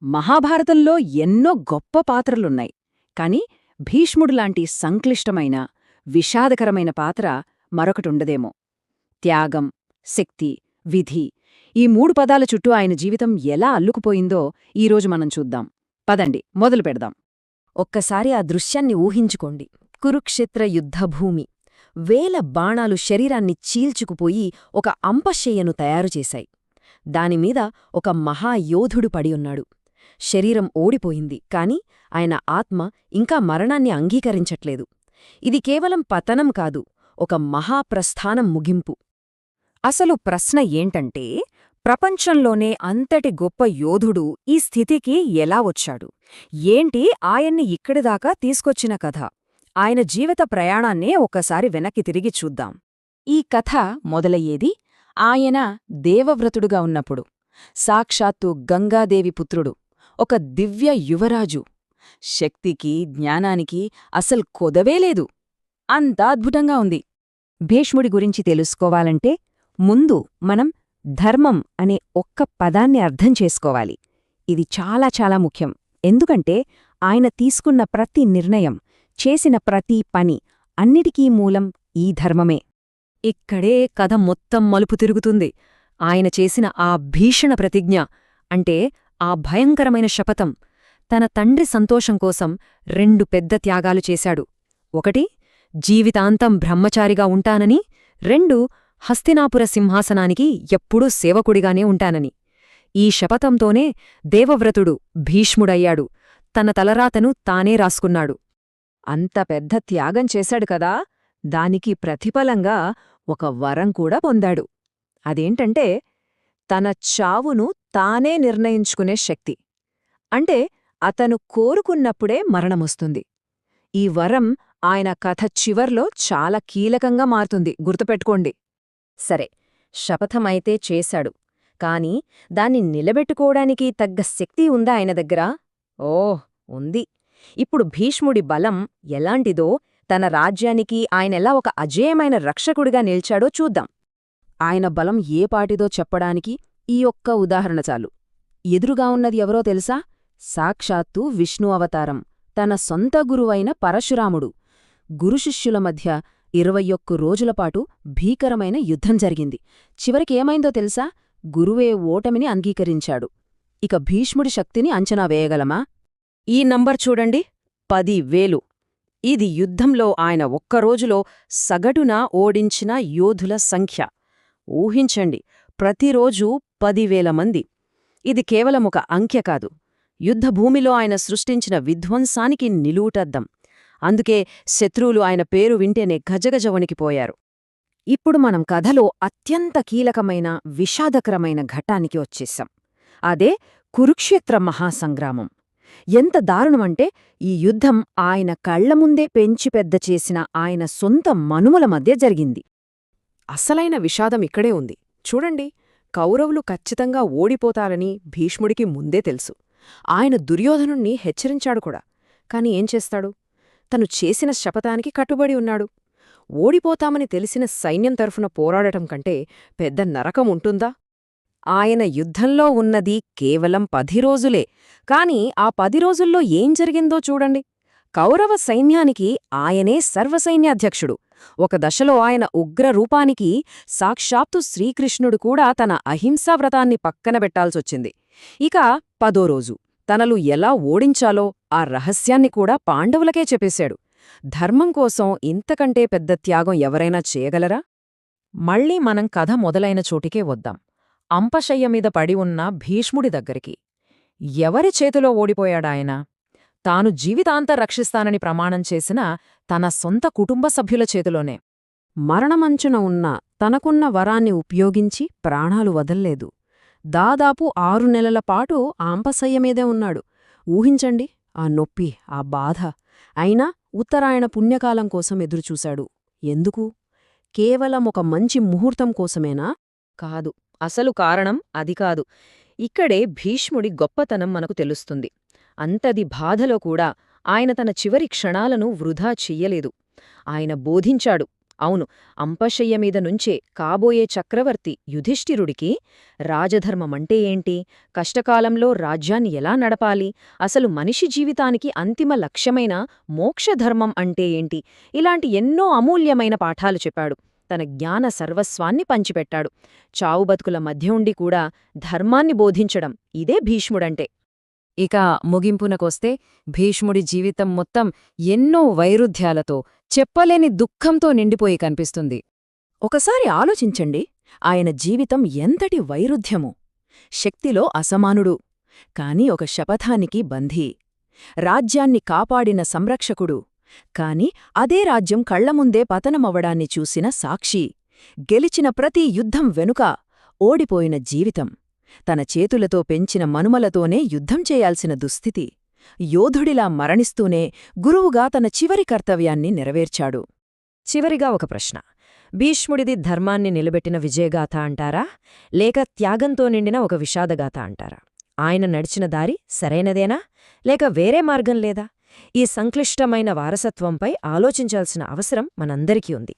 మహాభారతంలో ఎన్నో గొప్ప పాత్రలున్నాయి. కాని భీష్ముడులాంటి సంక్లిష్టమైన, విషాదకరమైన పాత్ర మరొకటుండదేమో. త్యాగం, శక్తి, విధి ఈ మూడు పదాల చుట్టూ ఆయన జీవితం ఎలా అల్లుకుపోయిందో ఈరోజు మనం చూద్దాం. పదండి మొదలు పెడదాం. ఒక్కసారి ఆ దృశ్యాన్ని ఊహించుకోండి. కురుక్షేత్ర యుద్ధభూమి. వేల బాణాలు శరీరాన్ని చీల్చుకుపోయి ఒక అంపశయ్యను తయారుచేశాయి. దానిమీద ఒక మహాయోధుడు పడి ఉన్నాడు. శరీరం ఓడిపోయింది, కాని ఆయన ఆత్మ ఇంకా మరణాన్ని అంగీకరించట్లేదు. ఇది కేవలం పతనం కాదు, ఒక మహాప్రస్థానం ముగింపు. అసలు ప్రశ్న ఏంటంటే, ప్రపంచంలోనే అంతటి గొప్ప యోధుడు ఈ స్థితికి ఎలా వచ్చాడు? ఏంటి ఆయన్ని ఇక్కడిదాకా తీసుకొచ్చిన కథ? ఆయన జీవిత ప్రయాణాన్నే ఒక్కసారి వెనక్కి తిరిగి చూద్దాం. ఈ కథ మొదలయ్యేది ఆయన దేవవ్రతుడుగా ఉన్నప్పుడు. సాక్షాత్తు గంగాదేవి పుత్రుడు, ఒక దివ్య యువరాజు. శక్తికి, జ్ఞానానికి అసలు కొదవేలేదు. అంత అద్భుతంగా ఉంది. భీష్ముడి గురించి తెలుసుకోవాలంటే ముందు మనం ధర్మం అనే ఒక్క పదాన్ని అర్థం చేసుకోవాలి. ఇది చాలా చాలా ముఖ్యం. ఎందుకంటే ఆయన తీసుకున్న ప్రతి నిర్ణయం, చేసిన ప్రతి పని అన్నిటికీ మూలం ఈ ధర్మమే. ఇక్కడే కథ మొత్తం మలుపు తిరుగుతుంది. ఆయన చేసిన ఆ భీషణ ప్రతిజ్ఞ, అంటే ఆ భయంకరమైన శపథం, తన తండ్రి సంతోషం కోసం 2 పెద్ద త్యాగాలు చేశాడు. 1 జీవితాంతం బ్రహ్మచారిగా ఉంటానని, 2 హస్తినాపుర సింహాసనానికి ఎప్పుడూ సేవకుడిగానే ఉంటానని. ఈ శపథంతోనే దేవవ్రతుడు భీష్ముడయ్యాడు. తన తలరాతను తానే రాసుకున్నాడు. అంత పెద్ద త్యాగం చేశాడు కదా, దానికి ప్రతిఫలంగా ఒక వరం కూడా పొందాడు. అదేంటంటే తన చావును తానే నిర్ణయించుకునే శక్తి. అంటే అతను కోరుకున్నప్పుడే మరణమొస్తుంది. ఈ వరం ఆయన కథ చివర్లో చాలా కీలకంగా మారుతుంది, గుర్తుపెట్టుకోండి. సరే, శపథమైతే చేశాడు, కాని దాన్ని నిలబెట్టుకోవడానికి తగ్గ శక్తి ఉందా ఆయన దగ్గర? ఉంది. ఇప్పుడు భీష్ముడి బలం ఎలాంటిదో, తన రాజ్యానికి ఆయనెలా ఒక అజేయమైన రక్షకుడిగా నిల్చాడో చూద్దాం. ఆయన బలం ఏ పాటిదో చెప్పడానికి ఈ ఒక్క ఉదాహరణ చాలు. ఎదురుగా ఉన్నది ఎవరో తెలుసా? సాక్షాత్తు విష్ణు అవతారం, తన సొంత గురువైన పరశురాముడు. గురుశిష్యుల మధ్య 21 రోజులపాటు భీకరమైన యుద్ధం జరిగింది. చివరికేమైందో తెలుసా? గురువే ఓటమిని అంగీకరించాడు. ఇక భీష్ముడి శక్తిని అంచనా వేయగలమా? ఈ నంబర్ చూడండి, 10,000. ఇది యుద్ధంలో ఆయన ఒక్కరోజులో సగటున ఓడించిన యోధుల సంఖ్య. ఊహించండి, ప్రతిరోజూ 10,000 మంది. ఇది కేవలం ఒక అంకె కాదు, యుద్ధభూమిలో ఆయన సృష్టించిన విధ్వంసానికి నిలువుటద్దం. అందుకే శత్రువులు ఆయన పేరు వింటేనే గజగజ వణికిపోయారు. ఇప్పుడు మనం కథలో అత్యంత కీలకమైన, విషాదకరమైన ఘట్టానికి వచ్చేశాం. అదే కురుక్షేత్ర మహాసంగ్రామం. ఎంత దారుణమంటే, ఈ యుద్ధం ఆయన కళ్లముందే పెంచి పెద్ద చేసిన ఆయన సొంత మనుమల మధ్య జరిగింది. అసలైన విషాదం ఇక్కడే ఉంది. చూడండి, కౌరవులు ఖచ్చితంగా ఓడిపోతారని భీష్ముడికి ముందే తెలుసు. ఆయన దుర్యోధనుణ్ణి హెచ్చరించాడు కూడా. కాని ఏం చేస్తాడు? తను చేసిన శపథానికి కట్టుబడి ఉన్నాడు. ఓడిపోతామని తెలిసిన సైన్యం తరఫున పోరాడటం కంటే పెద్ద నరకం ఉంటుందా? ఆయన యుద్ధంలో ఉన్నది కేవలం 10 రోజులే, కాని ఆ 10 రోజుల్లో ఏం జరిగిందో చూడండి. కౌరవ సైన్యానికి ఆయనే సర్వసైన్యాధ్యక్షుడు. ఒక దశలో ఆయన ఉగ్రరూపానికి సాక్షాత్తు శ్రీకృష్ణుడు కూడా తన అహింసావ్రతాన్ని పక్కనబెట్టాల్సొచ్చింది. ఇక 10వ రోజు తనలు ఎలా ఓడించాలో ఆ రహస్యాన్ని కూడా పాండవులకే చెప్పేశాడు. ధర్మం కోసం ఇంతకంటే పెద్ద త్యాగం ఎవరైనా చేయగలరా? మళ్ళీ మనం కథ మొదలైన చోటికే వద్దాం. అంపశయ్యమీద పడి ఉన్న భీష్ముడి దగ్గరికి. ఎవరి చేతిలో ఓడిపోయాడాయన? తాను జీవితాంతం రక్షిస్తానని ప్రమాణం చేసిన తన సొంత కుటుంబ సభ్యుల చేతిలోనే. మరణమంచున ఉన్న తనకున్న వరాన్ని ఉపయోగించి ప్రాణాలు వదల్లేదు. దాదాపు 6 నెలల పాటు ఆంపశయ్యమీదే ఉన్నాడు. ఊహించండి ఆ నొప్పి, ఆ బాధ. అయినా ఉత్తరాయణ పుణ్యకాలం కోసం ఎదురుచూశాడు. ఎందుకు? కేవలం ఒక మంచి ముహూర్తం కోసమేనా? కాదు, అసలు కారణం అది కాదు. ఇక్కడే భీష్ముడి గొప్పతనం మనకు తెలుస్తుంది. అంతది బాధలో కూడా ఆయన తన చివరి క్షణాలను వృధా చెయ్యలేదు. ఆయన బోధించాడు, అవును, అంపశయ్య మీద నుంచే కాబోయే చక్రవర్తి యుధిష్ఠిరుడికి రాజధర్మమంటే ఏంటి, కష్టకాలంలో రాజ్యాన్ని ఎలా నడపాలి, అసలు మనిషి జీవితానికి అంతిమ లక్ష్యమైన మోక్షధర్మం అంటే ఏంటి, ఇలాంటి ఎన్నో అమూల్యమైన పాఠాలు చెప్పాడు. తన జ్ఞాన సర్వస్వాన్ని పంచిపెట్టాడు. చావుబతుకుల మధ్య ఉండి కూడా ధర్మాన్ని బోధించడం, ఇదే భీష్ముడంటే. ఇక ముగింపునకొస్తే భీష్ముడి జీవితం మొత్తం ఎన్నో వైరుధ్యాలతో, చెప్పలేని దుఃఖంతో నిండిపోయి కనిపిస్తుంది. ఒకసారి ఆలోచించండి, ఆయన జీవితం ఎంతటి వైరుధ్యమో. శక్తిలో అసమానుడు, కాని ఒక శపథానికి బంధీ. రాజ్యాన్ని కాపాడిన సంరక్షకుడు, కాని అదే రాజ్యం కళ్లముందే పతనమవడాన్ని చూసిన సాక్షి. గెలిచిన ప్రతి యుద్ధం వెనుక ఓడిపోయిన జీవితం. తన చేతులతో పెంచిన మనుమలతోనే యుద్ధం చేయాల్సిన దుస్థితి. యోధుడిలా మరణిస్తూనే గురువుగా తన చివరి కర్తవ్యాన్ని నెరవేర్చాడు. చివరిగా ఒక ప్రశ్న. భీష్ముడిది ధర్మాన్ని నిలబెట్టిన విజయగాథ అంటారా, లేక త్యాగంతో నిండిన ఒక విషాదగాథ అంటారా? ఆయన నడిచిన దారి సరైనదేనా, లేక వేరే మార్గం లేదా? ఈ సంక్లిష్టమైన వారసత్వంపై ఆలోచించాల్సిన అవసరం మనందరికీ ఉంది.